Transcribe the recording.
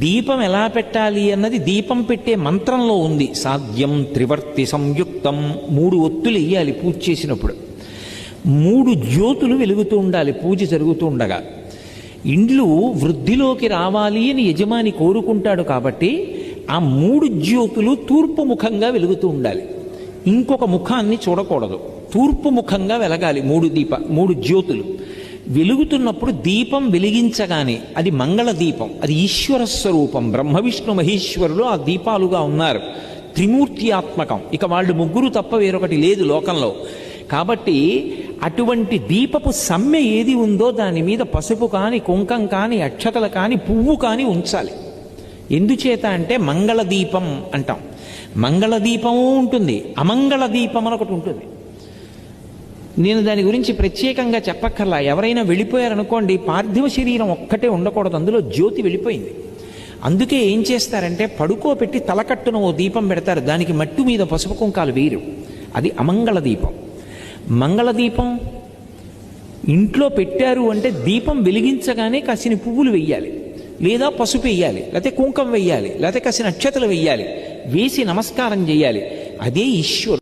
దీపం ఎలా పెట్టాలి అన్నది దీపం పెట్టే మంత్రంలో ఉంది. సాధ్యం త్రివర్తి సంయుక్తం, 3 ఒత్తులు వెయ్యాలి పూజ చేసినప్పుడు. 3 జ్యోతులు వెలుగుతూ ఉండాలి పూజ జరుగుతూ ఉండగా. ఇండ్లు వృద్ధిలోకి రావాలి అని యజమాని కోరుకుంటాడు కాబట్టి ఆ 3 జ్యోతులు తూర్పు ముఖంగా వెలుగుతూ ఉండాలి. ఇంకొక ముఖాన్ని చూడకూడదు, తూర్పు ముఖంగా వెలగాలి. 3 జ్యోతులు వెలుగుతున్నప్పుడు దీపం వెలిగించగానే అది మంగళ దీపం, అది ఈశ్వర స్వరూపం. బ్రహ్మ విష్ణు మహేశ్వరులు ఆ దీపాలుగా ఉన్నారు, త్రిమూర్తి ఆత్మకం. ఇక వాళ్ళు ముగ్గురు తప్ప వేరొకటి లేదు లోకంలో. కాబట్టి అటువంటి దీపపు సమ్మె ఏది ఉందో దాని మీద పసుపు కాని, కుంకం కాని, అక్షతలు కాని, పువ్వు కాని ఉంచాలి. ఎందుచేత అంటే మంగళ దీపం అంటాం. మంగళ దీపము ఉంటుంది, అమంగళ దీపం అని ఒకటి ఉంటుంది. నేను దాని గురించి ప్రత్యేకంగా చెప్పక్కర్లా. ఎవరైనా వెళ్ళిపోయారనుకోండి, పార్థివ శరీరం ఒక్కటే ఉండకూడదు, అందులో జ్యోతి వెళ్ళిపోయింది. అందుకే ఏం చేస్తారంటే పడుకోబెట్టి తలకట్టున ఓ దీపం పెడతారు, దానికి మట్టు మీద పసుపు కుంకాలు వేయరు. అది అమంగళ దీపం. మంగళ దీపం ఇంట్లో పెట్టారు అంటే దీపం వెలిగించగానే కాసిన పువ్వులు వెయ్యాలి, లేదా పసుపు వెయ్యాలి, లేకపోతే కుంకం వెయ్యాలి, లేకపోతే కాసిన అక్షతలు వెయ్యాలి, వేసి నమస్కారం చేయాలి. అదే ఈశ్వరుడు.